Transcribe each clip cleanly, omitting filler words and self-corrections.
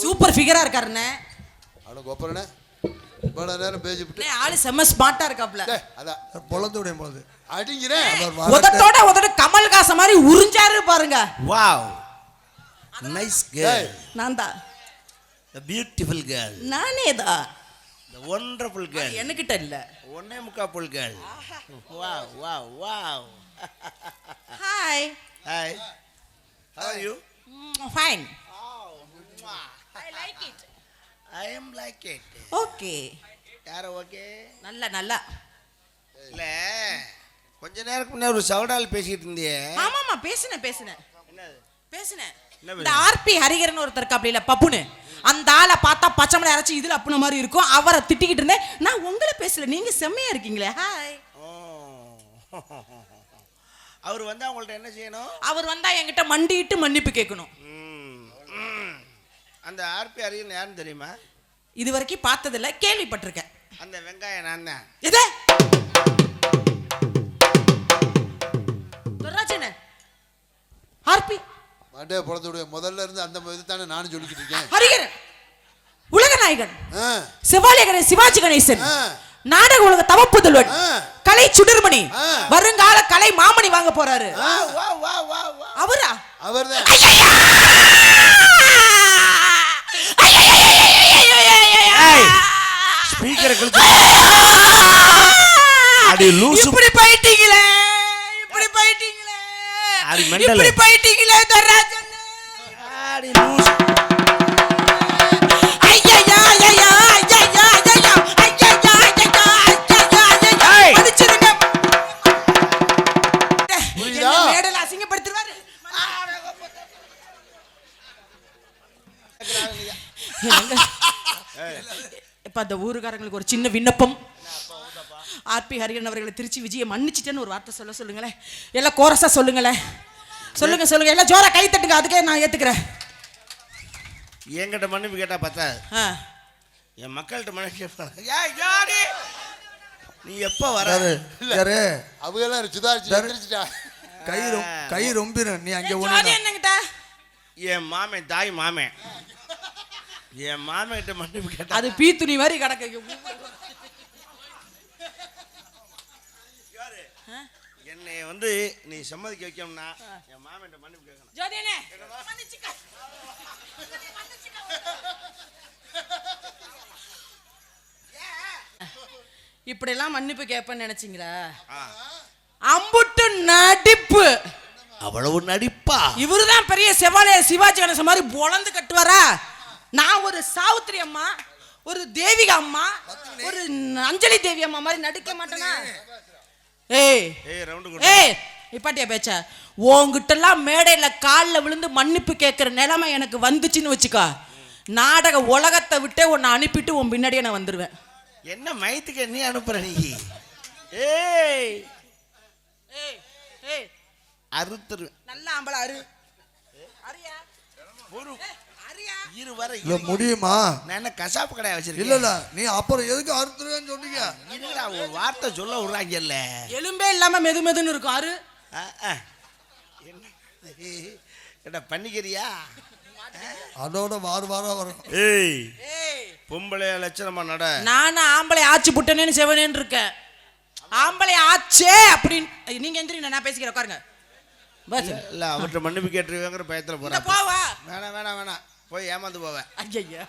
Super ஃபிகரா இருக்காருண்ணே. அட கோப்பறனே இவ்வளவு நேரம் பேசி விட்டு ஆளு செம்ம ஸ்மார்ட்டா இருக்காப்ல. அதான் பொளந்து விடும் பொழுது அடிங்கறேன். உதட்டோட கமல்ஹாச மாதிரி உறிஞ்சாரு பாருங்க. Wow nice girl. நான் தான் the beautiful girl. நானே தான் the wonderful girl. எனக்கிட்ட இல்ல ஒண்ணே முக்காப்புல் girl. Wow wow wow. Hi hi how are you? fine. I like it. I am like it. okay. யாரோ ஓகே நல்ல இல்ல கொஞ்ச நேரத்துக்கு முன்னாடி ஒரு சவுடால் பேசிட்டு இருந்தியே. ஆமாமா பேசுனேன் என்னது பேசுனேன். இந்த ஆர்பி ஹரிகரன் ஒருத்தர் இருக்காப்ல இல்ல பப்புனு, அந்த ஆளை பார்த்தா பச்சை மலை அரைச்சி இதுல அப்புன மாதிரி இருக்கும். அவரை திட்டிக்கிட்டு இருந்தேன். நான் உங்களை பேசல, நீங்க செம்மையா இருக்கீங்களே. ஹாய். அவர் வந்து அவங்கள்ட்ட என்ன செய்யணும்? அவர் வந்தா என்கிட்ட மண்டிட்டு மன்னிப்பு கேட்கணும். அந்த ஆர்பி ஹரிகரன் யாருன்னு தெரியுமா? இது வரைக்கும் பார்த்ததில்ல, கேள்விப்பட்டிருக்கேன். அந்த வெங்காயம் நான் தான். எது துர்ராஜனே ஆர்பி மாட்டே பொளந்து முதல்ல இருந்து அந்த இது தானே நானும் சொல்லிக்கிட்டு இருக்கேன். ஹரிகரன் உலக நாயகன், சிவாலய சிவாஜி கணேசன், நாடக உலக தவப்புதல்வன், கலை சுடர்மணி, வருங்கால கலை மாமணி வாங்க போறாரு. அவரா? அவர்தான். ஸ்பீக்கரை கிழிச்சு அடி லூசு. இப்படி போயிட்டீங்களே அடி மெண்டல். இப்படி போயிட்டீங்களே துர்ராஜன். அடி லூசு. இப்ப அந்த ஊருக்காரங்களுக்கு ஒரு சின்ன விண்ணப்பம். ஆர்பி ஹரிகரன் அவர்களை திருச்சி விஜயை மன்னிச்சிட்டேன்னு ஒரு வார்த்தை சொல்லுங்களேன். எல்லாம் கோரஸா சொல்லுங்களேன். சொல்லுங்க எல்லாம் ஜோரா கை தட்டுங்க. அதுக்கே நான் ஏத்துக்கிறேன். என்கிட்ட மன்னிப்பு கேட்டா பத்தாது, என் மக்கள்கிட்ட மன்னிப்பு கேட்பாங்க. நீ எப்ப வர? அவங்க எல்லாம் சுதாரிச்சுட்டா கை ரொம்பிரும். நீ அங்க என்னங்கிட்ட என் மாமன் தாய் மாமன் என் மாமன் கிட்ட மன்னிப்பு கேட்டா அது பீ துணி மாதிரி கிடக்கு. என்னை வந்து நீ சம்மதிக்க வைக்கணும்னா என் மாமன் கிட்ட மன்னிப்பு கேட்கணும். இப்படி எல்லாம் மன்னிப்பு கேட்பேன்னு நினைச்சீங்களா? அம்புட்டு நடிப்பு. அவ்வளவு நடிப்பா? இவருதான் பெரிய சிவாலய சிவாஜி கணேசன் மாதிரி பொளந்து கட்டுவாரா? நான் ஒரு சாவித்திரி அம்மா, ஒரு தேவிகா அம்மா, ஒரு அஞ்சலி தேவி அம்மா மாதிரி நடிக்க மாட்டேனா? இப்பாட்டியா பேச்ச உங்ககிட்ட எல்லாம் மேடையில காலில் விழுந்து மன்னிப்பு கேட்கிற நிலைமை எனக்கு வந்துச்சுன்னு வச்சுக்கோ, நாடக உலகத்தை விட்டே உன்னை அனுப்பிட்டு உன் பின்னாடியே நான் வந்துருவேன். என்ன மயத்துக்கு நீ அனுப்புற? நீ அறுத்துரு நல்ல ஆம்பளை முடியுமா? நான் என்ன கசாப்பு கடையா வச்சிருக்கேன்? இல்ல நீ அப்புறம் எதுக்கு அறுத்துருவேன்னு சொன்னீங்க? இதுடா ஒரு வார்த்தை சொல்ல விடுறாங்கல்ல. எலும்பே இல்லாம மெதுமெதுன்னு இருக்கும். என்ன பண்ணிக்கிறியா? அதோட வாரம் வரும். பொம்பளை லட்சணமா நட. நானும் ஆம்பளை ஆச்சு புட்டனேன்னு செவனேன்னு இருக்கேன். ஆம்பளை ஆச்சே அப்படின்னு நீங்க எந்திரிங்க, நான் பேசிக்கிறேன். உட்காருங்க. இல்ல அவர்கிட்ட மன்னிப்பு கேட்டுருவேங்கிற பயத்துல போறேன். போவா? வேணாம் போய் ஏமாந்து போவேன். ஐயா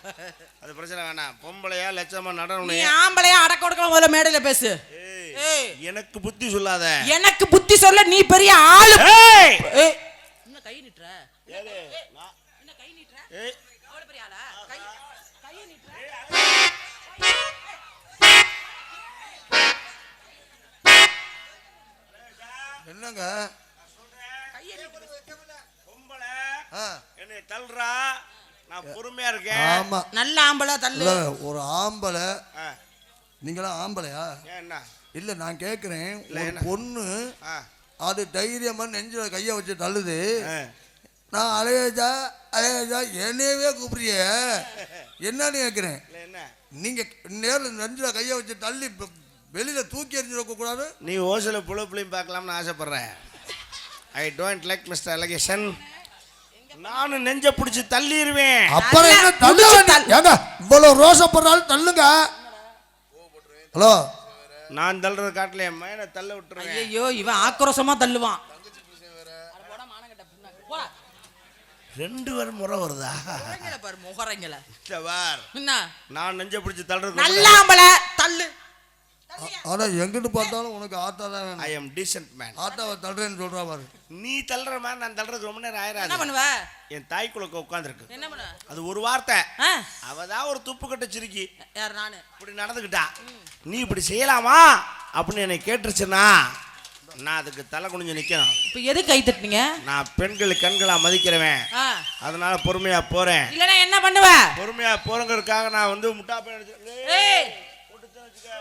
அது பிரச்சனை வேணாம். பொம்பளையா லட்சமா நடணும். நீ ஆம்பளையா அடக்க ஒடுக்கமா முதல்ல மேடையில பேசு. எனக்கு புத்தி சொல்லாத. எனக்கு புத்தி சொல்ல நீ பெரிய ஆளு. என்ன கை நீட்ற? என்ன கை நீட்ற? அவ்வளவு பெரிய ஆளா? கை நீட்ற? என்னங்க பொம்பளை என்னை தள்ளுறா, நான் பொறுமையா இருக்கேன். ஆமா நல்ல ஆம்பளை தள்ளு. இல்ல ஒரு ஆம்பளை, ஆ, நீங்களாம் ஆம்பளையா? ஏன் என்ன? இல்ல நான் கேக்குறேன், இல்ல, ஒரு என்ன? பொண்ணு ஆ, அது தைரியமா நெஞ்சில கைய வச்சு தள்ளுது, ஆ. நான் அலையஜா அலையஜா என்னையவே கூப்பிடுறிய என்னன்னு கேக்குறேன். இல்ல, என்ன? நீங்க நேர்ல நெஞ்சில கைய வச்சு தள்ளி வெளியில தூக்கி எறிஞ்சிருக்க கூடாது? நீ ஓசல புள்ளையும் பார்க்கலாம்னு ஆசைப்படுறேன். I don't like mister allocation. நானும் நெஞ்ச பிடிச்சி தள்ளிடுவேன். அப்புறம் என்ன தள்ளு? ஏங்க இவ்வளவு ரோசப்படுறாலும் தள்ளுங்க. ஹலோ, நான் தள்ளுறது காட்டல என் மயனை தள்ள விட்டுருவேன். ஐயோ இவன் ஆக்ரோஷமா தள்ளுவான். ரெண்டு பேரும் முறை வருதா? பாரு முகரங்கள என்ன? நான் நெஞ்ச பிடிச்சி தள்ளுறது நல்ல ஆம்பளை தள்ளு. ஆனா எங்கிட்டு பார்த்தாலும் உனக்கு ஆட்டா தான் வேணும். I am decent man. ஆட்டாவை தள்ளுறேன்னு சொல்றா பாரு. நீ தள்ளுற மாதிரி நான் தள்ளுறது ரொம்ப நேரம் என்ன ஆயிராது. பண்ணுவ? என் தாய் குலக்க உட்காந்துருக்கு. என்ன பண்ண? அது ஒரு வார்த்தை. ஆ? அவதான் ஒரு துப்பு கட்ட சிரிக்கி யார்? நானு இப்படி நடந்துக்கிட்டா, நீ இப்படி செய்யலாமா அப்படின்னு என்னை கேட்டுருச்சுன்னா நான் அதுக்கு தலை குனிஞ்சு நிக்கணும். இப்ப எது கை தட்டுனீங்க? நான் பெண்கள் கண்களா மதிக்கிறவன். ஆ. அதனால பொறுமையா போறேன். இல்லனா என்ன பண்ணுவ? பொறுமையா போறங்கிறதுக்காக நான் வந்து முட்டா போய் ஏய்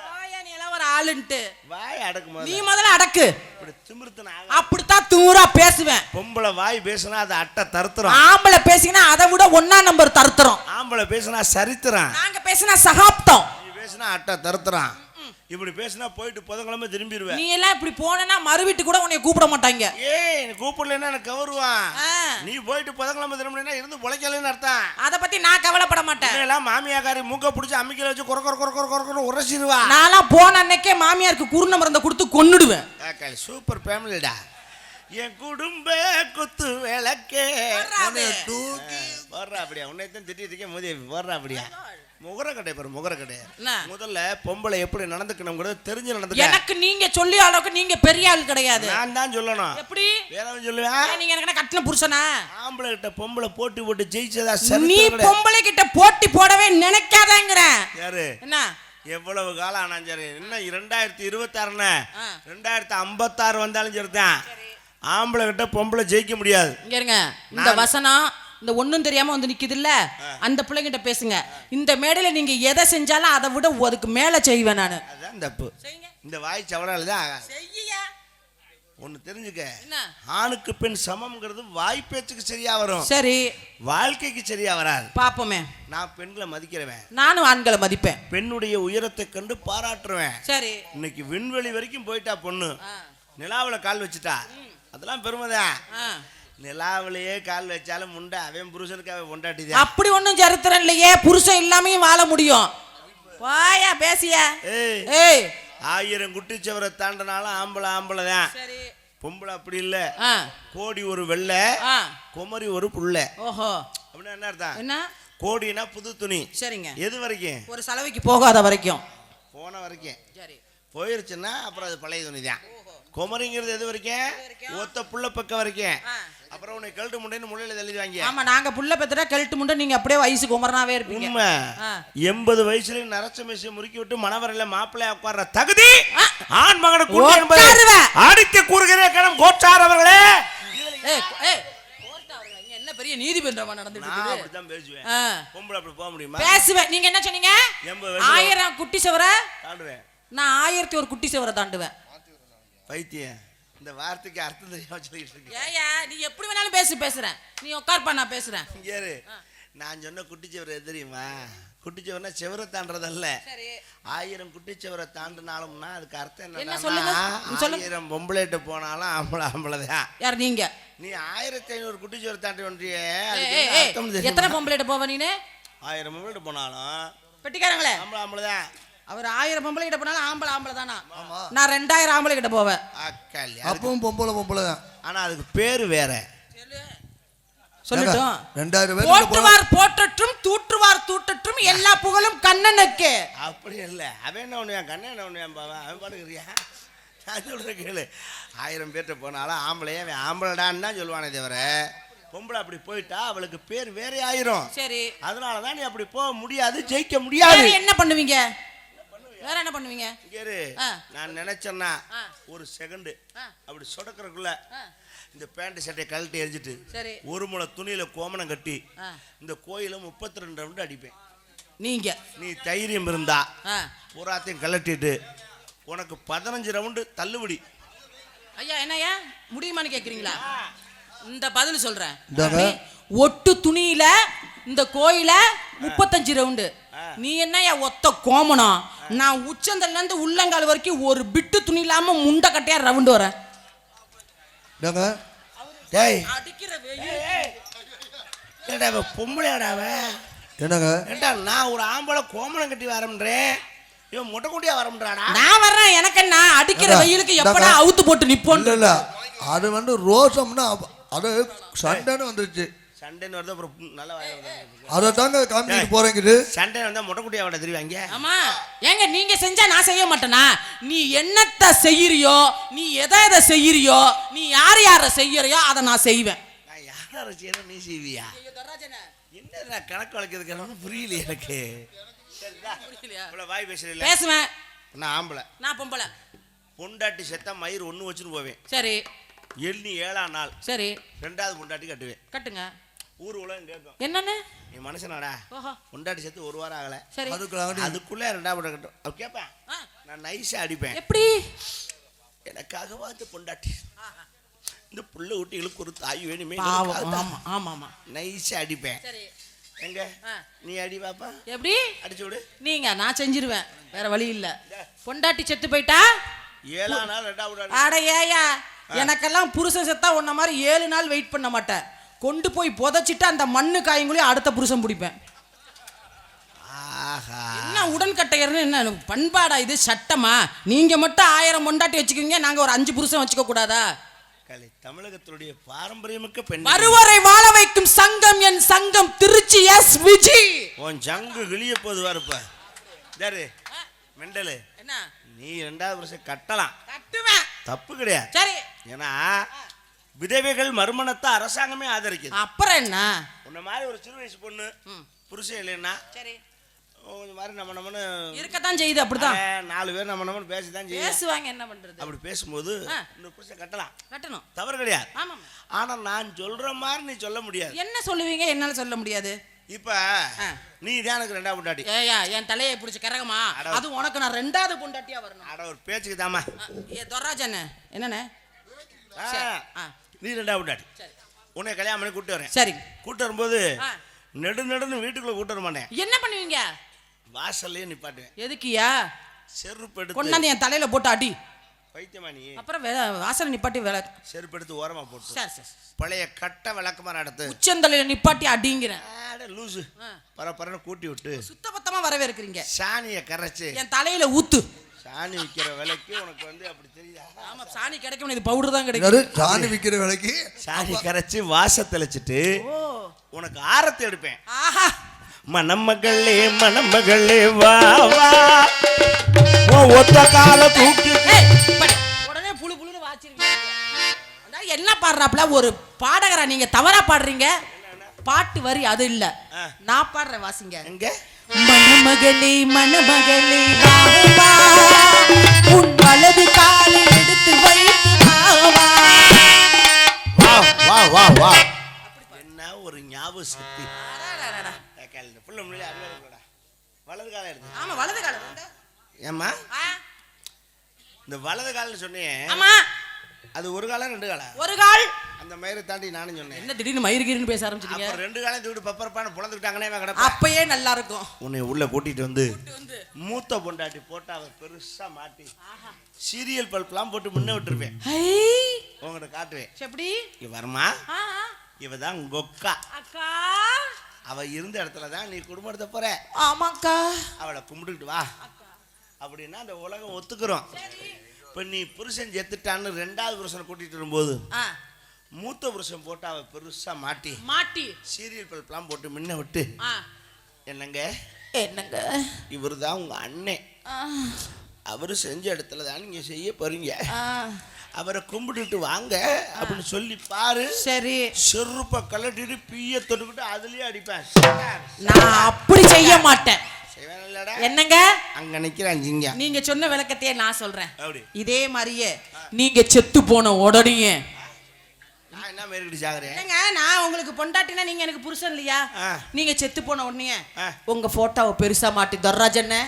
வாயா நீ எல்லாம் ஒரு ஆளுன்ட்டு வாய் அடக்கு நீ முதல்ல. முதல்ல அடக்கு. இப்படி திமிர்த்தன அப்படித்தான் தூரா பேசுவேன். பொம்பளை வாய் பேசுனா அது அட்டை தருத்துறோம். ஆம்பளை பேசினா அதை விட 1ஆம் நம்பர் தருத்துறோம். ஆம்பளை பேசுனா சரித்திரம். நாங்க பேசினா சகாப்தம். நீ பேசுனா அட்டை தருத்துறான். இப்படி பேசினா போயிட்டு புதன்கிழமை திரும்பிடுவேன். நீ எல்லாம் இப்படி போனா மறு வீட்டு கூட உன்னை கூப்பிட மாட்டாங்க. ஏய் நீ கூப்பிடலன்னா எனக்கு கவருவான். ஆ. நீ போயிட்டு புதன்கிழமை திரும்பினா இருந்து பொழைக்கலன்னு அர்த்தம். அத பத்தி நான் கவலைப்பட மாட்டேன். எல்லாம் மாமியாக்காரி மூக்க பிடிச்சி அம்மிக்கல வச்சு கொர கொர கொர கொர கொர உரசிடுவா. நான்லாம் போன அன்னைக்கே மாமியாருக்கு குருண மருந்த கொடுத்து கொன்னுடுவேன். சூப்பர் ஃபேமிலிடா. என் குடும்ப குத்து விளக்கே வர்றா அப்படியா? உன்னைத்தான் திட்டிட்டு இருக்கேன் மோதி வர்றா அப்படியா? முகர கடை பாரு, முகர கடை. முதல்ல பொம்பளை எப்படி நடந்துக்கணும்ங்கிறது தெரிஞ்சு நடந்துக்க. எனக்கு நீங்க சொல்லி அளவுக்கு நீங்க பெரிய ஆள் கிடையாது. நான் தான் சொல்லணும். எப்படி வேறவன் சொல்லுவேன்? நீங்க எனக்கு கட்டின புருஷனா? ஆம்பளை கிட்ட பொம்பளை போட்டி போட்டு ஜெயிச்சதா நீ பொம்பளை கிட்ட போட்டி போடவே நினைக்காதேங்கற. யாரு? என்ன எவ்வளவு காலம் ஆனா சரி, என்ன 2026ன்னு 2056 வந்தாலும் சரிதான், ஆம்பளை கிட்ட பொம்பளை ஜெயிக்க முடியாது. இங்க இருங்க, இந்த வசனம் இந்த ஒண்ணும் தெரியாம வந்து நிக்குது இல்ல, அந்த பிள்ளைகிட்ட பேசுங்க. இந்த மேடையில நீங்க எதை செஞ்சாலும் அதை விட அதுக்கு மேல செய்வேன் நானு. அதான் தப்பு. இந்த வாய் சவடாலதான் ஒண்ணு தெரிஞ்சுக்க. ஆணுக்கு பெண் சமம்ங்கிறது வாய் பேச்சுக்கு சரியா வரும், சரி வாழ்க்கைக்கு சரியா வராது. பாப்போமே. நான் பெண்களை மதிக்கிறவன், நானும் ஆண்களை மதிப்பேன். பெண்ணுடைய உயரத்தை கண்டு பாராட்டுறேன். சரி இன்னைக்கு விண்வெளி வரைக்கும் போயிட்டா பொண்ணு, நிலாவுல கால் வச்சுட்டா, அதெல்லாம் பெருமைதான். நிலாவிலேயே கால் வச்சாலும் முண்டை அவன் புருஷனுக்கு அவன் கொண்டாட்டிதான். அப்படி ஒண்ணும் சரித்திரம் இல்லையே, புருஷன் இல்லாமையும் வாழ முடியும். வாயா பேசியா? ஏய் 1000 குட்டிச்சவரை தாண்டனாலும் ஆம்பளை ஆம்பளை தான். பொம்பளை அப்படி இல்ல, கோடி ஒரு வெள்ளை குமரி ஒரு புள்ள. ஓஹோ அப்படின்னா என்ன அர்த்தம்? என்ன கோடினா புது துணி. சரிங்க. எது வரைக்கும்? ஒரு சலவைக்கு போகாத வரைக்கும். போன வரைக்கும். சரி போயிருச்சுன்னா அப்புறம் அது பழைய துணி தான். குமரிங்கிறது எது வரைக்கும்? ஒத்த புள்ள பக்க வரைக்கும். அப்புறம் உன்னை கெல்ட்டு முண்டைன்னு முள்ளையில தள்ளிடுவாங்க. ஆமா, நாங்க புள்ள பெத்தா கெல்ட்டு முண்டை, நீங்க அப்படியே வயசு குமரனாவே இருப்பீங்க. உண்மை. 80 வயசுல நரச்ச மேசை முறுக்கி விட்டு மணவரையில மாப்பிள்ளைய உட்கார்ற தகுதி ஆண் மகனுக்கு உண்டு என்பதை அடித்து கூறுகிற கணம் கோச்சார் அவர்களே. என்ன பெரிய நீதிமன்றமா நடந்துட்டு இருக்கு? அப்படிதான் பேசுவேன். பொம்பளை அப்படி போக முடியுமா? பேசுவேன். நீங்க என்ன சொன்னீங்க? 1000 குட்டி சவரை தாண்டுவேன். நான் 1001 குட்டி சவரை தாண்டுவேன். பைத்தியம், இந்த வார்த்தைக்கு அர்த்தம் தெரியாம சொல்லிட்டு இருக்கேன். ஏயா நீ எப்படி வேணாலும் பேசுறேன், நீ உட்கார்ப்பா, நான் பேசுறேன். இங்கேரு நான் சொன்ன குட்டிச்சவரை எது தெரியுமா? குட்டிச்சவர்னா செவரை தாண்டதல்ல. 1000 குட்டிச்சவரை தாண்டினாலும்னா அதுக்கு அர்த்தம் என்ன? 1000 பொம்பளைட்டு போனாலும் ஆம்பளைதான். யார் நீங்க? நீ 1500 குட்டிச்சவரை தாண்டி ஒன்றியே, எத்தனை பொம்பளைட்டு போவ நீனு? 1000 பொம்பளைட்டு போனாலும் பெட்டிக்காரங்களே ஆம்பளைதான். அவர் 1000 பொம்பளை கிட்ட போனாலும் ஆம்பளை தானா? நான் 2000 ஆம்பளை கிட்ட போவேன். அப்பவும் பொம்பளை தான். ஆனா அதுக்கு பேரு வேற. சொல்லட்டும். 2000 பேர் போற்றுவார் போற்றட்டும், தூற்றுவார் தூற்றட்டும், எல்லா புகழும் கண்ணனுக்கு. அப்படி இல்ல, அவன் என்ன பண்ணுவான், கண்ணன் என்ன பண்ணுவான் பாவா, அவன் பாடுக்கிறியா? நான் சொல்ற கேளு, 1000 பேர்கிட்ட போனாலும் ஆம்பளையே அவன் ஆம்பளைடான்னு தான் சொல்லுவானே தவிர, பொம்பளை அப்படி போயிட்டா அவளுக்கு பேர் வேற ஆயிரும். சரி அதனாலதான் நீ அப்படி போக முடியாது, ஜெயிக்க முடியாது. என்ன பண்ணுவீங்க? வேற என்ன பண்ணுவீங்க? நான் நினைச்சேன்னா ஒரு செகண்ட் அப்படி சொடக்கிறதுக்குள்ள இந்த பேண்ட் சட்டையை கழட்டி எரிஞ்சிட்டு சரி ஒரு முளை துணியில கோமணம் கட்டி இந்த கோயில 32 ரவுண்டு அடிப்பேன். நீ தைரியம் இருந்தா பூராத்தையும் கழட்டிட்டு உனக்கு 15 ரவுண்டு தள்ளுபடி. ஐயா என்னையா முடியுமான்னு கேக்குறீங்களா? இந்த பதில் சொல்றேன். ஒட்டு துணியில இந்த கோயில 35 ரவுண்டு. நீ என்னையா ஒத்த கோமணம்? நான் உச்சந்தல்ல இருந்து உள்ளங்கால் வரைக்கும் ஒரு பிட்டு துணி இல்லாம முண்டை கட்டையா ரவுண்டு வரேன். பொம்பளையாடாவ என்னங்க நான் ஒரு ஆம்பளை கோமணம் கட்டி வரேன், இவன் முட்டை குட்டியா வரம்ன்றாடா. நான் வர்றேன். எனக்கு என்ன அடிக்கிற வெயிலுக்கு எப்படா அவுத்து போட்டு நிப்போம். இல்ல அது வந்து ரோசம்னா அது சண்டைன்னு வந்துருச்சு. சண்டைன்னு வருது அப்புறம் நல்லா அதை தாங்க காமிச்சிட்டு போறேங்குது. சண்டை வந்தா முட்டை குட்டியா விட தெரியுவாங்க. ஆமா ஏங்க நீங்க செஞ்சா நான் செய்ய மாட்டேனா? நீ என்னத்த செய்யறியோ, நீ எதை செய்யறியோ, நீ யார செய்யறியோ அதை நான் செய்வேன். நான் யார செய்யறேன் நீ செய்வியா? என்ன கணக்கு வளைக்கிறதுக்கு புரியல எனக்கு. வாய் பேசுறீங்க? பேசுவேன். நான் ஆம்பளை, நான் பொம்பளை. பொண்டாட்டி செத்தா மயிர் 1 வச்சுட்டு போவேன். சரி. எண்ணி 7ஆம் நாள் சரி 2வது பொண்டாட்டி கட்டுவேன். கட்டுங்க. ஊர் உலகம் கேட்கும் என்னன்னு நீ மனுஷனாடா, பொண்டாட்டி செத்து 1 வாரம் ஆகல, சரி அதுக்குள்ள 2வது கட்டும். அவ கேட்பேன், நான் நைஸா அடிப்பேன். எப்படி? எனக்காக பார்த்து பொண்டாட்டி இந்த புள்ள ஊட்டிகளுக்கு ஒரு தாய் வேணுமே. ஆமா நைஸா அடிப்பேன். எங்க நீ அடி பாப்பா. எப்படி அடிச்சு விடு. நீங்க நான் செஞ்சிருவேன், வேற வழி இல்ல. பொண்டாட்டி செத்து போயிட்டா 7ஆம் நாள் 2வது. அட ஏயா, எனக்கெல்லாம் புருஷன் செத்தா உன்ன மாதிரி 7 நாள் வெயிட் பண்ண மாட்டேன். கொண்டு போய் புதைச்சிட்டு அந்த மண்ணு காயங்களையும் அடுத்த புருஷன் பிடிப்பேன். என்ன உடன்கட்டையர்னு என்ன பண்பாடா இது? சட்டமா? நீங்க மட்டும் 1000 பொண்டாட்டி வச்சுக்கீங்க, நாங்க ஒரு 5 புருஷன் வச்சுக்க கூடாதா? தமிழகத்துடைய பாரம்பரியமிக்க பெண் வருவரை வாழ வைக்கும் சங்கம் என் சங்கம் திருச்சி எஸ் விஜி. உன் ஜங்கு கிளிய போது வரப்ப யாரு மெண்டலு என்ன? நீ 2வது வருஷம் கட்டலாம், கட்டுவேன், தப்பு கிடையாது. சரி. ஏன்னா விதவைகள் மறுமணத்தை அரசாங்கமே ஆதரிக்குது. அப்புறம் என்ன? உன்ன மாதிரி ஒரு சிறு வயசு பொண்ணு புருஷன் இல்லைன்னா சரி இந்த மாதிரி நம்மன்னு இருக்கத்தான் செய்யுது. அப்படிதான் 4 பேர் நம்மன்னு பேசிதான் பேசுவாங்க. என்ன பண்றது? அப்படி பேசும்போது இந்த புருஷன் கட்டலாம், கட்டணும், தவறு கிடையாது. ஆமா. ஆனா நான் சொல்ற மாதிரி நீ சொல்ல முடியாது. என்ன சொல்லுவீங்க? என்னால சொல்ல முடியாது. இப்ப நீ தான் எனக்கு 2வது பொண்டாட்டி. ஏயா என் தலையை பிடிச்சி கரகமா? அது உனக்கு நான் 2வது பொண்டாட்டியா வரணும். அட ஒரு பேச்சுக்கு தாமா. ஏ தொராஜன் என்னண்ணே? நீ 2வது பொண்டாட்டி, உன்னை கல்யாணம் பண்ணி கூட்டு வரேன். சரி. கூட்டு வரும்போது நெடுன்னு வீட்டுக்குள்ள கூட்டு வர மாட்டேன். என்ன பண்ணுவீங்க? வாசல்லையே நிப்பாட்டுவேன். எதுக்குயா? செருப்பு எடுத்து கொண்டாந்து என் தலையில போட்டு அடி. பைத்தியமா நீ? அப்புறம் வாசல் நிப்பாட்டி வேலை. செருப்பு எடுத்து ஓரமா போட்டு சரி பழைய கட்ட விளக்கமாற எடுத்து உச்சந்தலையில நிப்பாட்டி அடிங்கிறேன். லூசு பரப்பரன்னு கூட்டி விட்டு சுத்தபத்தமா வரவேற்கிறீங்க. சாணியை கரைச்சு என் தலையில ஊத்து. சாணி விற்கிற விலைக்கு உனக்கு அப்படி தெரியுதா? ஆமா சாணி கிடைக்கும், இது பவுடர் தான் கிடைக்கும். சாணி விற்கிற விலைக்கு சாணி கரைச்சு வாச தெளிச்சிட்டு உனக்கு ஆரத்தி எடுப்பேன். ஆஹா மணமகளே மணமகளே வா வா ஒத்த கால தூக்கி உடனே புழு புழுன்னு வாச்சிருக்கீங்க. என்ன பாடுறாப்ல ஒரு பாடகரா நீங்க தவறா பாடுறீங்க. பாட்டு வரி அது இல்ல, நான் பாடுற வாசிங்க. எங்க மணமகளே மணமகளே வா வா உன் வலது காலை எடுத்து வைத்து வா வா வா வா. என்ன ஒரு ஞாபக சக்தி. புள்ள முன்னாடி அறிவாளா வலது காலம் எடுத்து. ஆமா வலது காலம். ஏம்மா இந்த வலது கால்னு சொன்னேன். ஆமா அது ஒரு காலம் 2 காலம். ஒரு கால். அந்த மயிரை தாண்டி நானும் சொன்னேன். என்ன திடீர்னு மயிர்கிருன்னு பேச ஆரம்பிச்சிட்டீங்க? அப்ப 2 காலம் தூக்கிட்டு பப்பரப்பான புலந்துட்டாங்கனே கிடப்ப. அப்பயே நல்லா இருக்கும். உன்னை உள்ள கூட்டிட்டு வந்து மூத்த பொண்டாட்டி போட்டு அவ பெருசா மாட்டி சீரியல் பல்ப்லாம் போட்டு முன்ன விட்டுருவேன். உங்ககிட்ட காட்டுவேன். எப்படி இங்க வருமா? இவதான் கொக்கா அக்கா. அவ இருந்த இடத்துல தான் நீ குடும்பத்தை போற. ஆமாக்கா. அவளை கும்பிட்டுக்கிட்டு வா அப்படின்னா அந்த உலகம் ஒத்துக்கிறோம். இப்ப நீ புருஷன் செத்துட்டான்னு 2வது புருஷனை கூட்டிட்டு வரும்போது மூத்த புருஷன் போட்டு அவ பெருசா மாட்டி மாட்டி சீரியல் பல்ப்லாம் போட்டு முன்ன விட்டு என்னங்க என்னங்க இவரு தான் உங்க அண்ணன், அவரு செஞ்ச இடத்துல தான் நீங்க செய்ய போறீங்க, அவரை கும்பிட்டுட்டு வாங்க அப்படின்னு சொல்லி பாரு. சரி. செருப்ப கலட்டிட்டு பீய தொட்டுக்கிட்டு அதுலயே அடிப்பேன். நான் அப்படி செய்ய மாட்டேன். என்னங்க அங்க நிக்கிறாங்க. நீங்க சொன்ன விளக்கத்தையே நான் சொல்றேன். இதே மாதிரியே நீங்க செத்து போன உடனே மேற்கிட்டு சாகுறேன். ஏங்க நான் உங்களுக்கு பொண்டாட்டினா நீங்க எனக்கு புருஷன் இல்லையா? நீங்க செத்து போன உடனே உங்க போட்டோவை பெருசா மாட்டி தொர்ராஜண்ணே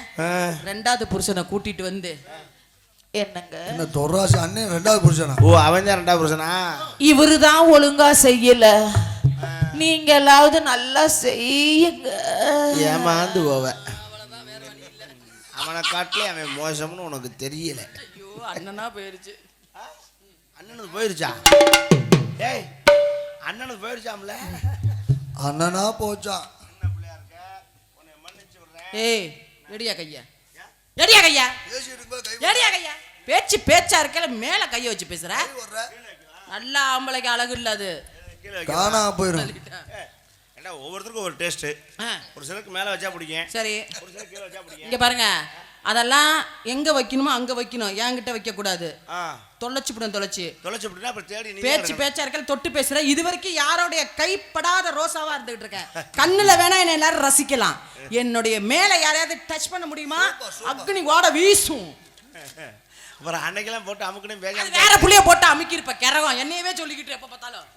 ரெண்டாவது புருஷனை கூட்டிட்டு வந்து என்னங்க என்ன தொர்ராஜ் அண்ணன் ரெண்டாவது புருஷனா? ஓ அவன் தான் ரெண்டாவது புருஷனா? இவருதான் ஒழுங்கா செய்யல, நீங்களாவது நல்லா செய்யுங்க. ஏமாந்து போவ. அவனை காட்டிலே அவன் மோசம்னு உனக்கு தெரியல. ஐயோ அண்ணனா போயிருச்சு. அண்ணனுக்கு போயிருச்சா? ஏய் அண்ணனுக்கு போயிருச்சாம்ல? அண்ணனா போச்சா? ஏய் ரெடியா கையா, ரெடியா கையா, ரெடியா கையா. பேச்சு பேச்சா இருக்கல மேல கைய வச்சு பேசுற. நல்லா ஆம்பளைக்கு அழகு இல்ல அது. காணா போயிரும். ஏண்டா ஒவ்வொருத்தருக்கும் ஒரு டேஸ்ட். ஒரு சிலருக்கு மேல வச்சா பிடிக்கும். சரி ஒரு சிலருக்கு கீழ வச்சா பிடிக்கும். இங்க பாருங்க, அதெல்லாம் எங்க வைக்கணுமோ அங்க வைக்கணும், என்கிட்ட வைக்க கூடாது. தொலைச்சுப்பிடும் தொலைச்சுப்பிடுனா அப்புறம் தேடி நீ பேச்சு பேச்சா இருக்கல தொட்டு பேசுற. இது வரைக்கும் யாரோடைய கைப்படாத ரோசாவா இருந்துகிட்டு இருக்கேன். கண்ணுல வேணா என்ன எல்லாரும் ரசிக்கலாம், என்னுடைய மேல யாரையாவது டச் பண்ண முடியுமா? அக்னி ஓட வீசும். அப்புறம் அன்னைக்கெல்லாம் போட்டு அமுக்கணும் பேச வேற புள்ளைய போட்டு அமுக்கி இருப்ப கிரகம் என்னையவே சொல்லிக்கிட்டு எப்ப பார்த்தாலும்.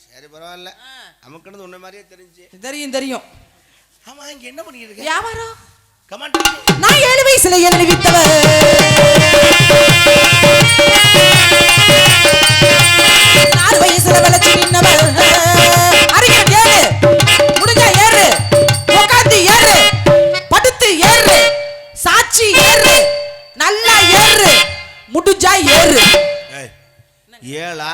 சரி பரவாயில்ல, அமுக்கணுது உன்ன மாதிரியே தெரிஞ்சு. தெரியும் தெரியும். ஆமா இங்க என்ன பண்ணிட்டு இருக்க? வியாபாரம். கமாண்ட். நான் 7 வயசுல எழுதி வித்தவ, 4 வயசுல விளைச்சு நின்னவ. அறிஞர் ஏறு, முடிஞ்சா ஏறு, உட்காந்து ஏறு, படுத்து ஏறு, சாட்சி ஏறு, நல்லா ஏறு, முடிஞ்சா ஏறு. ஏலா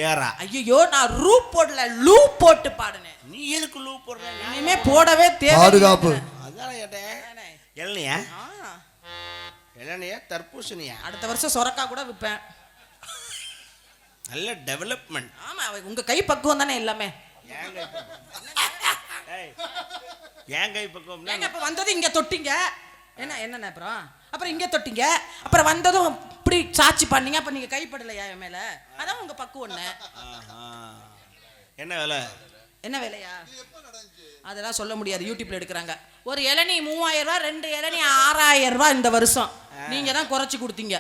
ஏரா? ஐயோ நான் ரூ போடல, லூ போட்டு பாடுனேன். நீ எதுக்கு லூ போடுற? இனிமே போடவே தேவை. பாதுகாப்பு. அதான் கேட்டேன். இளநியா? இளநியா தர்பூசணியா? அடுத்த வருஷம் சொரக்கா கூட விற்பேன். நல்ல டெவலப்மெண்ட். ஆமா உங்க கை பக்குவம் தானே எல்லாமே. ஏன் கை பக்குவம்? ஏங்க இப்ப வந்தது இங்க தொட்டிங்க என்ன என்ன அப்புறம் இங்க தொட்டிங்க, அப்புறம் வந்ததும் இப்படி சாட்சி பண்ணீங்க, அப்ப நீங்க கைப்படலையா என் மேல? அதான் உங்க பக்குவம். என்ன வேலை? என்ன வேலையா அதெல்லாம் சொல்ல முடியாது, யூடியூப்ல எடுக்கிறாங்க. ஒரு இளநீ 3000 ரூபாய், 2 இளநீ 6000 ரூபாய் இந்த வருஷம். நீங்க தான் குறைச்சு கொடுத்தீங்க.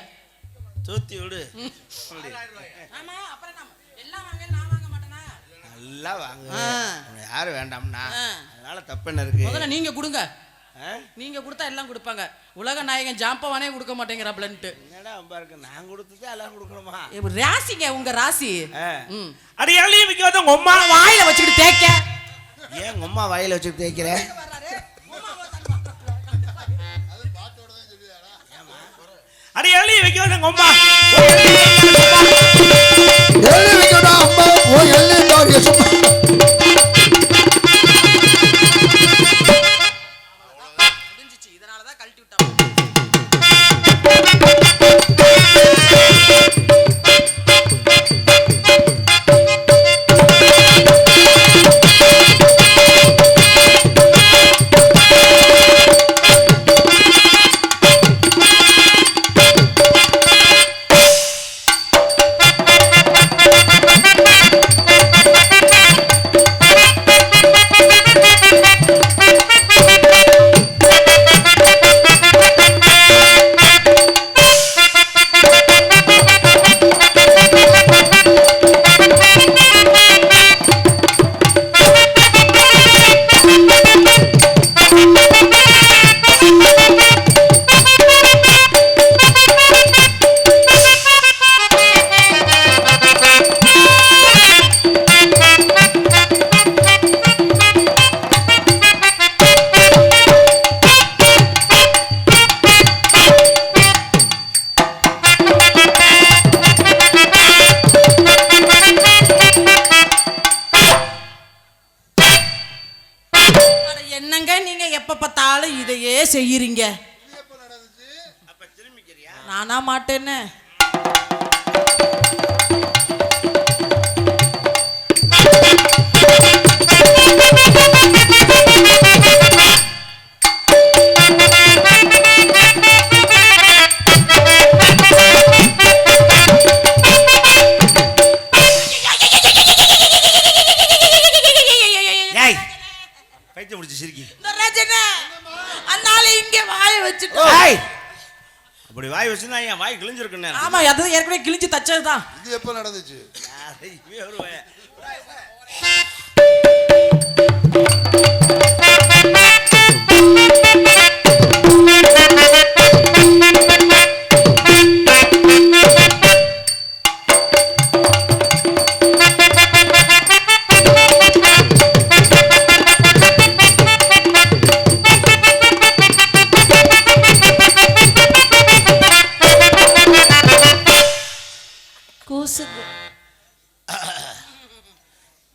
தூத்தி விடு. ஆமா அப்புறம் எல்லாம் வாங்க, நான் வாங்க மாட்டேனா? நல்லா வாங்க, யாரு வேண்டாம்னா. அதனால தப்பு என்ன இருக்கு? முதல்ல நீங்க கொடுங்க, நீங்க கொடுத்தா எல்லாம் கொடுப்பாங்க. உலக நாயகன் ஜாம்பவானே கொடுக்க மாட்டேங்கிறாப்லன்ட்டு. என்னடா பாருங்க, நான் கொடுத்ததே எல்லாம் கொடுக்கணுமா? ராசிங்க உங்க ராசி. அடி எள்ளி விக்காத உங்க அம்மா வாயில வச்சுக்கிட்டு தேய்க்க. ஏன் உங்க அம்மா வாயில வச்சுக்கிட்டு தேய்க்கிற? அடி எள்ளி விக்காத உங்க அம்மா எள்ளி விக்கடா அம்மா ஓ எள்ளி தாடிய சும்மா. முடிஞ்சிச்சு, இதனால தான் கழட்டி விட்டாங்க. என்னங்க நீங்க எப்ப பார்த்தாலும் இதையே செய்யறீங்க. நானா மாட்டேன்னு அப்படி வாய் வச்சுனா என் வாய் கிழிஞ்சிருக்கு. ஆமா அது ஏற்கனவே கிழிஞ்சு தச்சதுதான். இது எப்ப நடந்துச்சு? இவன் ஒரு பையன். கூசுங்க.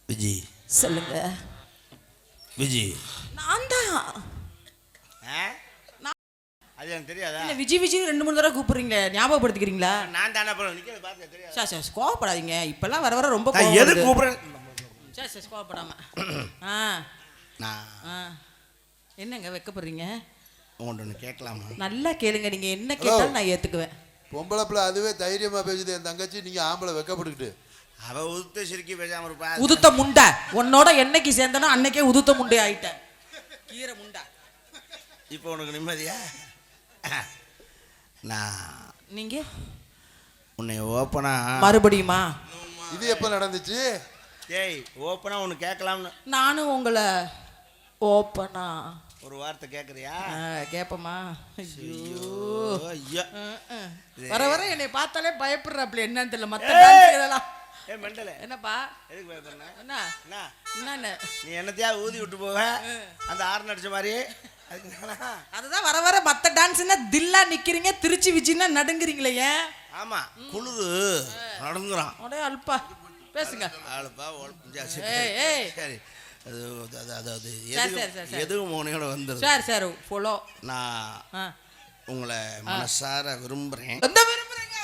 விஜி சொல்லுங்க. விஜி நான் தான். அது எனக்கு தெரியாதா? இல்ல விஜய் விஜய் 2-3 தடவை கூப்பிடுறீங்க, ஞாபகப்படுத்திக்கிறீங்களா? நான் தானே அப்புறம் நிக்கிறது பார்த்து தெரியாது. சார் சார் கோவப்படாதீங்க, இப்பெல்லாம் வர வர ரொம்ப நான் எது கூப்பிடுறேன்? Sir sir கோவப்படாம. ஆ நான் ஆ என்னங்க வெக்கப்படுறீங்க? உங்கள்கிட்ட ஒன்று கேட்கலாமா? நல்லா கேளுங்க, நீங்க என்ன கேட்டாலும் நான் ஏத்துக்குவேன். பொம்பளை பிள்ளை அதுவே தைரியமா பேசுது என் தங்கச்சி, நீங்க ஆம்பளை வெக்கப்பட்டுக்கிட்டு. அவ உதுத்த சிரிக்கி பேசாம இருப்பா. உதுத்த முண்டை உன்னோட என்னைக்கு சேர்ந்தனோ அன்னைக்கே உதுத்த முண்டை ஆயிட்டேன். கீரை முண்டை. இப்போ உனக்கு நிம்மதியா? நான் நீங்க உன்னை ஓப்பனா மறுபடியுமா? இது எப்ப நடந்துச்சு? ஏய் ஓப்பனா ஒன்று கேட்கலாம்னு. நானும் உங்களை ஓப்பனா ஒரு வார்த்தை கேட்குறியா? கேப்பமா? ஐயோ ஐயா வர வர என்னை பார்த்தாலே பயப்படுறாப்ல, என்னன்னு தெரியல. மத்த டான்ஸ் இதெல்லாம் ஏ மெண்டலே என்னப்பா எதுக்கு பயப்படுற? என்ன என்ன என்ன நீ என்னத்தையா ஊதி விட்டு போவ அந்த ஆறு அடிச்ச மாதிரி? அதுதான் வர வர மத்த டான்ஸ்னா தில்லா நிக்கிறீங்க, திருச்சி விஜய்னா நடுங்குறீங்களே ஏன்? ஆமா குழுது நடந்துறான். ஒரே அல்பா பேசுங்க. ஆளுப்பா ஏய் ஏய் சரி அதாவது சரி. எதுவும் உனையோட வந்துடும். Sir sir follow. நான் உங்களை மனசார விரும்புறேன். விரும்புறீங்க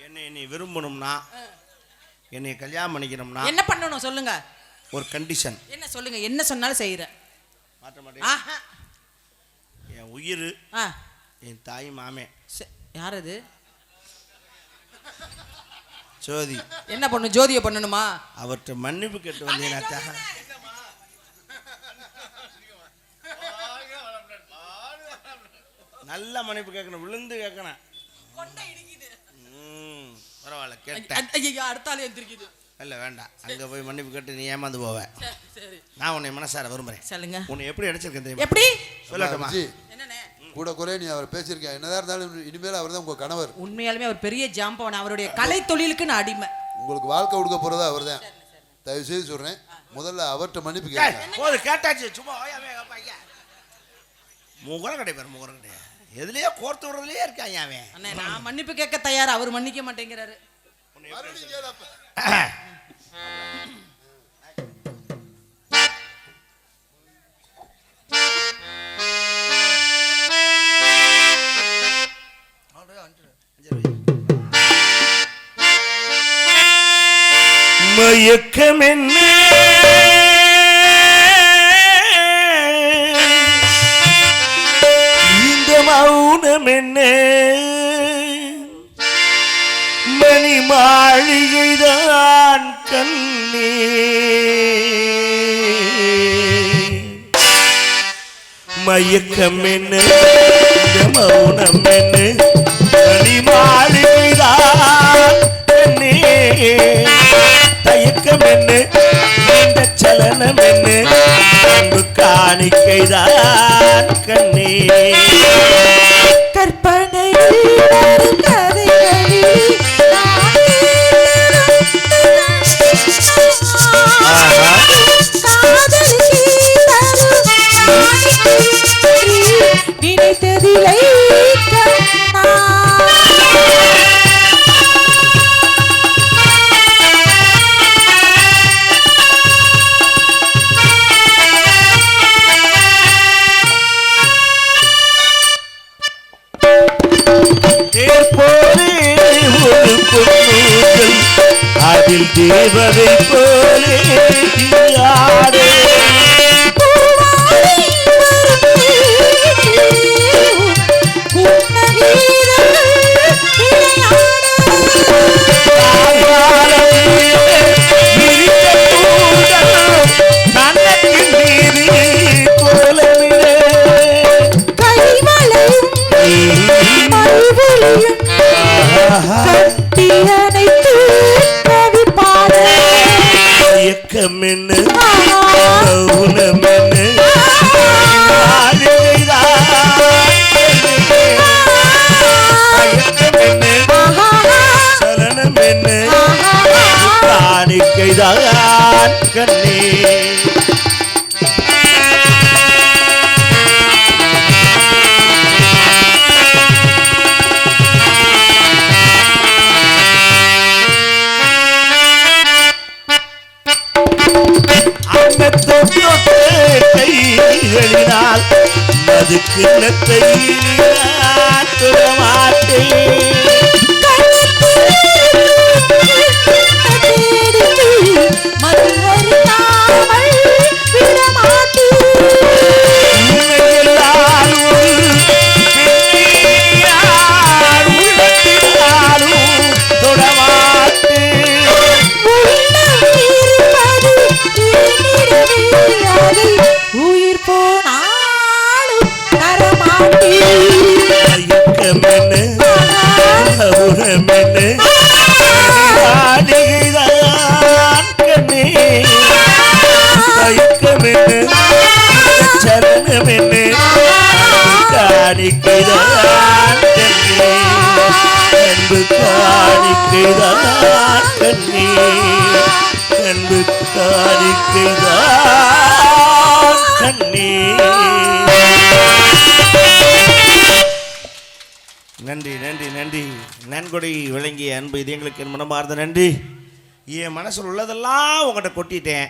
என்னை நீ விரும்பணும்னா, என்னை கல்யாணம் பண்ணிக்கணும்னா என்ன பண்ணணும் சொல்லுங்க. ஒரு கண்டிஷன். என்ன சொல்லுங்க, என்ன சொன்னாலும் செய்யறேன். மாற்ற மாட்டேன். என் உயிர் என் தாய் மாமே. யார் அது? ஜோதி. என்ன பண்ணும்? ஜோதியை பண்ணணுமா? அவர்கிட்ட மன்னிப்பு கேட்டு வந்தீங்கன்னாத்தா. நல்ல மன்னிப்பு கேட்கணும், விழுந்து கேட்கணும். பரவாயில்ல கேட்டேன். அடுத்தாலே எந்திரிக்குது. இல்லை வேண்டாம், அங்கே போய் மன்னிப்பு கேட்டு நீ ஏமாந்து போவேன். நான் உன்னை மனசார விரும்புறேன். சொல்லுங்க. உன்னை எப்படி அடிச்சிருக்கேன் தெரியுமா? எப்படி சொல்லட்டுமா? கூட குறை நீ அவர் பேசியிருக்கேன். என்னதான் இருந்தாலும் இனிமேல் அவர் தான் உங்க கணவர். உண்மையாலுமே அவர் பெரிய ஜாம்பவன். அவருடைய கலை தொழிலுக்கு நான் அடிமை. உங்களுக்கு வாழ்க்கை கொடுக்க போறதா அவர் தான். தயவு செய்து சொல்றேன், முதல்ல அவர்கிட்ட மன்னிப்பு கேட்க. போது கேட்டாச்சு, சும்மா முகரம் கிடையாது, முகரம் கிடையாது. எதுலயே கோர்த்து விடுறதுலயே இருக்காங்க அவன். அண்ணே நான் மன்னிப்பு கேட்க தயார், அவர் மன்னிக்க மாட்டேங்கிறாரு. மயக்கம் என்ன இந்த மௌனம் என்ன? மணி மாளிகைதான் கண்ணே. மயக்கம் என்ன இந்த மௌனம் என்ன? மணி மாளிகைதான் கண்ணே. தயக்கம் என்ன இந்த சலனம் என்ன? அன்பு காணிக்கைதான் கண்ணே. கற்பனையில் கதைகளில் நினைத்ததில்லை அதில் தேவதை போலே ஆடே. கட்டி அணைத்து கைகளினால் மது கிண்ணத்தை தொடமாட்டேன். நன்றி நன்றி நன்றி. நன்கொடை விளங்கிய அன்பு இது எங்களுக்கு என் மனமார்ந்த நன்றி. என் மனசில் உள்ளதெல்லாம் உங்கள்கிட்ட கொட்டிட்டேன்.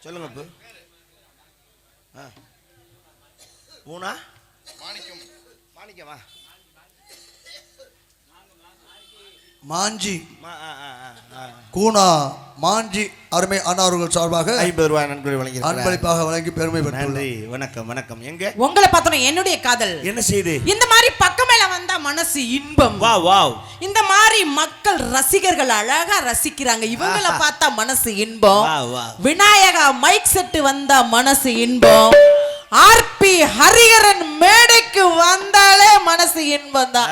சொல்லுங்க இப்போ பூனா மாணிக்கமா மாஞ்சி கூனா மாஞ்சி அருமை அண்ணாவர்கள் சார்பாக 50 ரூபாய் நன்கொடை வழங்கி அன்பளிப்பாக வழங்கி பெருமை பெற்று. நன்றி. வணக்கம் வணக்கம். எங்க உங்களை பார்த்தோம் என்னுடைய காதல் என்ன செய்து இந்த மாதிரி பக்கமேல வந்தா மனசு இன்பம். வா வாவ். இந்த மாதிரி மக்கள் ரசிகர்கள் அழகா ரசிக்கிறாங்க. இவங்களை பார்த்தா மனசு இன்பம். விநாயகா மைக் செட்டு வந்தா மனசு இன்பம். ஆர்பி ஹரிஹரன் மேடைக்கு வந்தாலே மனசு இன்பம் தான்.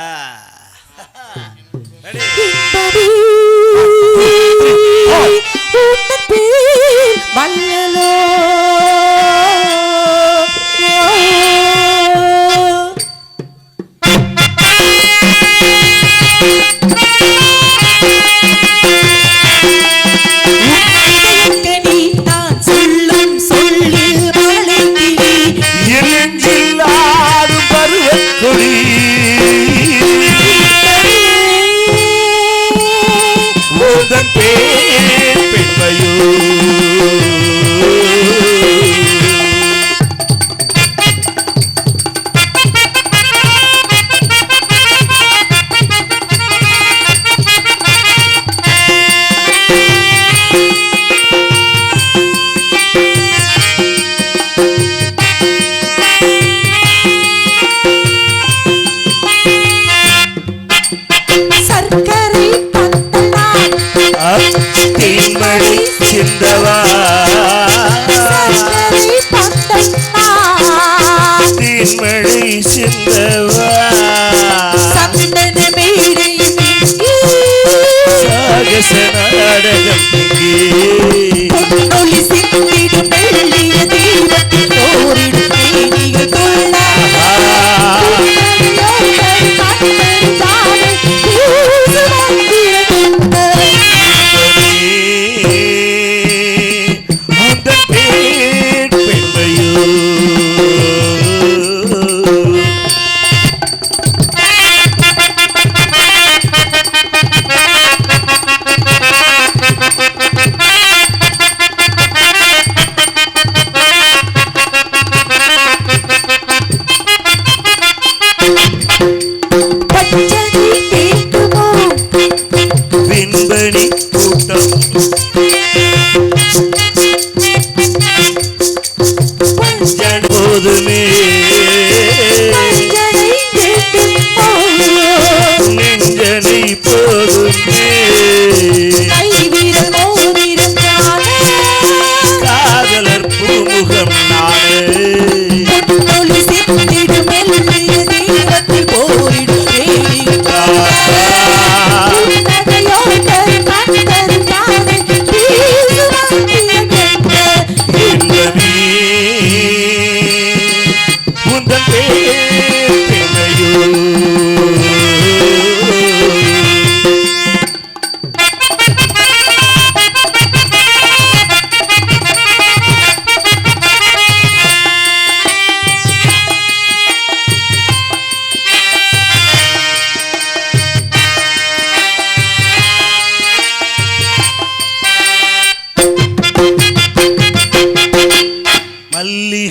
வல்லலோ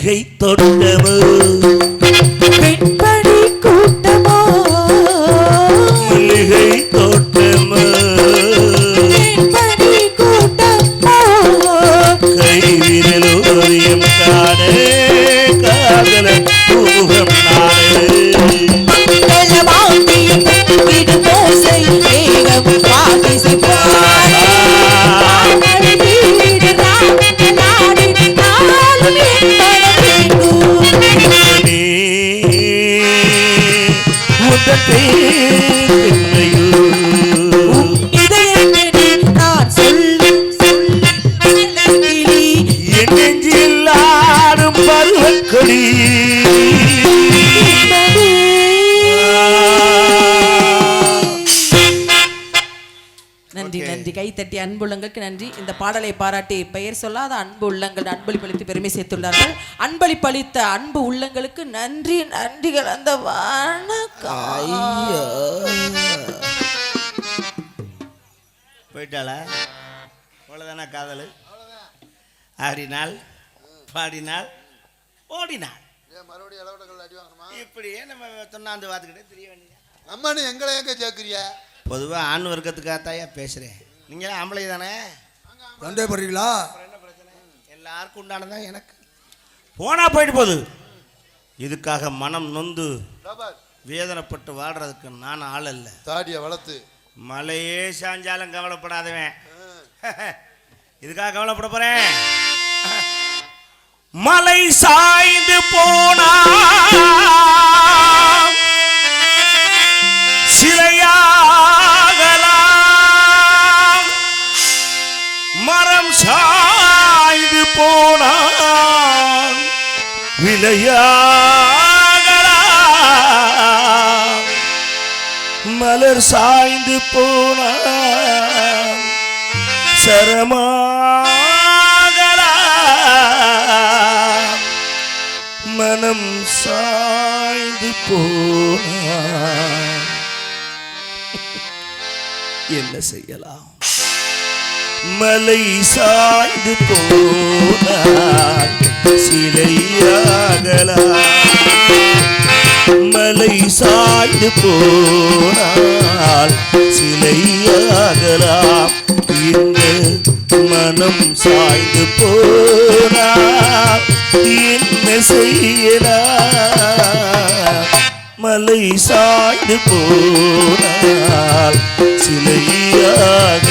மல்லிகை தோட்டமோ பெண்படி கூட்டமோ மல்லிகை தோட்டமோ பெண்படி கூட்டமோ கைவிரலோரியம் காணே காதல பூமுகம் நானே வீடு மோசை ஏகம் பாதிசை நன்றி நன்றி. கைத்தட்டி அன்பு உள்ளங்களுக்கு நன்றி. இந்த பாடலை பாராட்டி பெயர் சொல்லாத அன்பு உள்ளங்கள் அன்பளிப்பளித்து பெருமை சேர்த்துள்ளார்கள். அன்பளிப்பளித்த அன்பு உள்ளங்களுக்கு நன்றி நன்றி கலந்த வணக்கம். போயிட்டாளா? அவ்வளோதானா காதல்? ஆடினாள் பாடினாள் ஓடினாள். இப்படியே நம்ம தொண்ணாந்து பார்த்துக்கிட்டே தெரிய வேண்டிய அம்மானு எங்களை எங்க சேர்க்குறியா? பொதுவாக ஆண் வர்க்கத்துக்காகத்தாயா பேசுகிறேன். நீங்கள் ஆம்பளை தானே, சந்தேகப்படுறீங்களா? என்ன பிரச்சனை? எல்லாருக்கும் உண்டானதான் எனக்கு போனா போயிட்டு போகுது. இதுக்காக மனம் நொந்து வேதனைப்பட்டு வாழ்றதுக்கு நான் ஆள் அல்ல. தாடியை வளர்த்து மலையே சாஞ்சாலும் கவலைப்படாதவன். இதுக்காக கவலைப்பட போறேன். மலை சாய்ந்து போனா சிலையாகலாம், மரம் சாய்ந்து போனா விலையாகலாம், மலர் சாய்ந்து போனா சரமாகலாம், மனம் சாய்ந்து போனா என்ன செய்யலாம்? மலை சாய்ந்து போனால் சிலையாகலாம், மலை சாய்ந்து போனால் சிலையாகலாம், இந்த மனம் சாய்ந்து போனால் என்ன செய்யலாம்? மலை சாய்ந்து போனால் சிலையாகலாம்.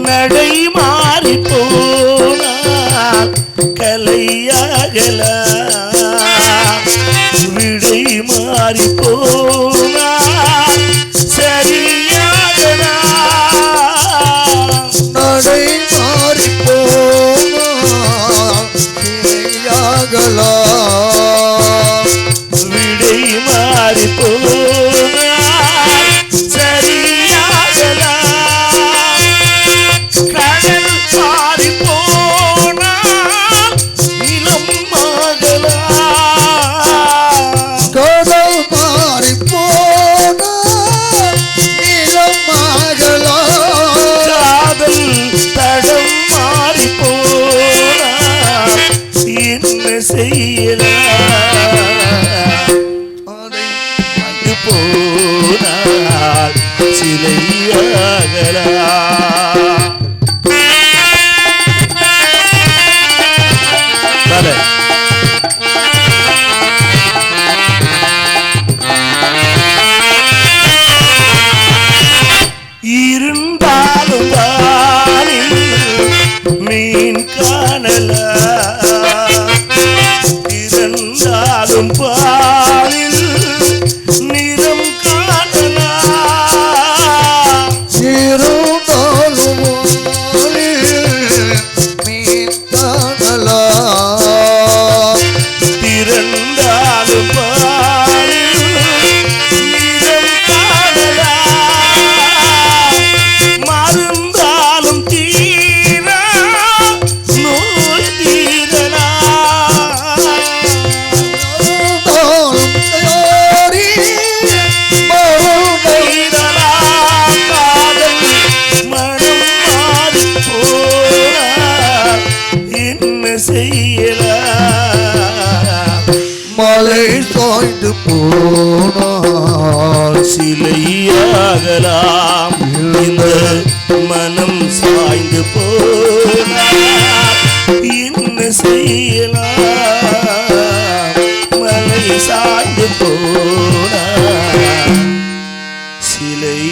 நடை மாறி போனால் கலையாகலாம், விடை மாறி போனால் சரியாகலாம், நடை மாறி போனால் சரியாகலாம், விடை மாறி போனால் சரியாகலாம், கடல் மாறி போனால் நிலம் ஆகலாம், கடல் மாறி போனால் நிலமாகலாம், காதல் தடம் மாறி போனால் என்ன செய்யலாம்? அது போனால் சிலையாகலாம். தலை இருந்தாலும் வானில் மீன் காணலாம், இருந்தாலும் பாலில் நிறம் காணலாம், இருந்தாலும் மீன் காணலாம், திறந்தாலும் பாலில் நிறம் காணலாம், மருந்தாலும் தீரா நோய் தீரலாம், மலை சாய்ந்து போனால் சிலையாகலாம் இந்த மனம் சாய்ந்து போனால் என்ன செய்யலாம் மலை சாய்ந்து போனால் சிலையாகலாம்